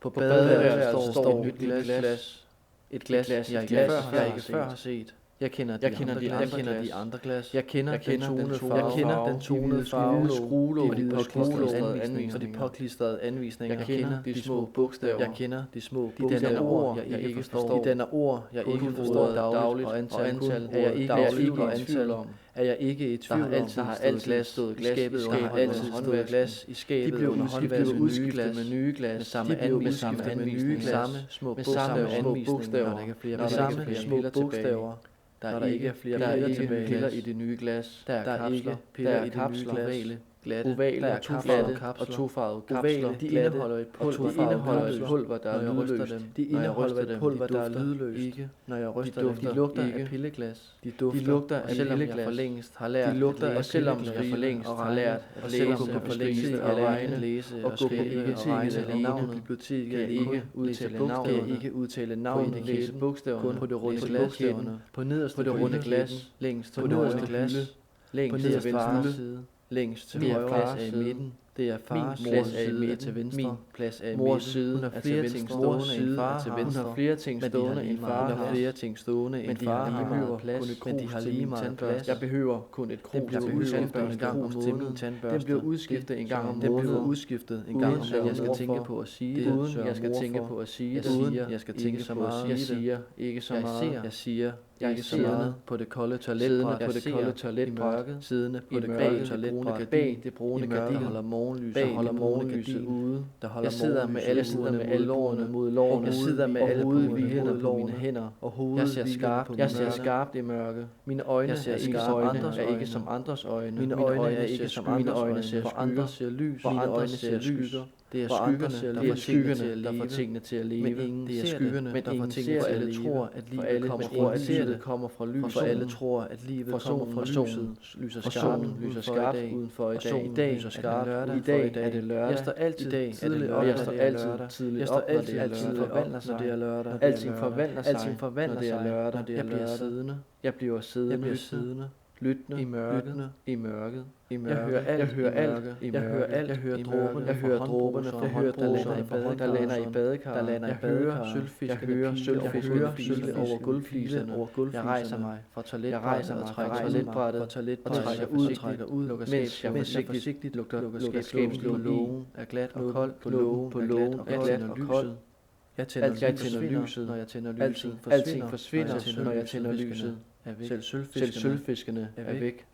På badeværelset står et nyt glas. Et glas, jeg ikke før har set. Jeg kender de andre glas. Jeg kender den tonede farve, skruelåg og de påklistrede anvisninger. Jeg kender de små bogstaver. Jeg kender de små bogstaver. De ord, jeg ikke forstår. De danner ord, jeg ikke forstår dagligt, og antal er jeg ikke i tvivl om. Er jeg ikke i tvivl om. Der har altid stået glas i skabet, der har altid stået glas i skabet. De bliver udskiftet med nye glas. Med samme anvisninger. Med samme bogstaver. Med samme små bogstaver. Der er ikke flere piller i det nye glas. Der er ikke piller i det nye glas. Ovale og tofarvede kapsler. De indeholder et pulver, der er lydløst. De indeholder et pulver, der er lydløst. Ikke, når jeg ryster dem. De lugter af pilleglas. De lugter af pilleglas. For længst har lært at læse. Og selvom jeg for længst har lært at læse og læse og skrive og regne navnet biblioteket er ikke udtale navnet, læse bogstaverne på det runde glas, på nederste runde glas, længst på det runde glas, længst til venstre side. Længst til højre plads er i midten. Det er fars plads er i midten til venstre. Min plads er i midten. Mors side er til venstre. Hun har flere ting stående end far. Hun har flere ting stående end far. Jeg behøver plads, men de har lige meget plads. Jeg behøver kun et krus. Den bliver udskiftet en gang om måneden. Den bliver udskiftet en gang om måneden. Uden jeg skal tænke på at sige det. Uden jeg skal tænke på at sige det. Uden jeg skal tænke så meget. Jeg siger ikke så meget. Jeg siger ikke så meget på det kolde toiletbræt. Siddende på det kolde toiletbræt. Bag det brune gardin holder morgenlyset ude. Jeg sidder med alle lårene mod lårene. Jeg sidder med alle hovedhvilerne på mine hænder. Og hovedet jeg ser skarpt i mørke. Mine øjne er ikke som andres øjne. Mine øjne er ikke som andres øjne. For andre ser lys. For andre ser skygger. Det er skyggerne, der får tingene til at leve. Det er skyggerne, der får tingene til at leve. For livet kommer fra lyset. For alle tror, at livet kommer fra lyset. Lyser skarpt udenfor i dag. I dag lyser skarpt. I dag er det lørdag. Jeg står altid tidligt op, når det er lørdag. Jeg står altid forvandler sig, når det er lørdag. Alting forvandler sig, når det er lørdag. Jeg bliver siddende. Lyttende i mørket. Jeg hører alt. Jeg hører dråberne fra håndbruserne, der lander i badekar. Jeg hører sølvfiskene over gulvfliserne. Jeg rejser mig fra toiletbrættet og trækker toiletbrættet og trækker ud, mens jeg forsigtigt lukker skabslågen er glat og koldt på lågen er glat og koldt. Jeg tænder lyset, når jeg tænder lyset. Alting forsvinder, når jeg tænder lyset. Selv sølvfiskene er væk.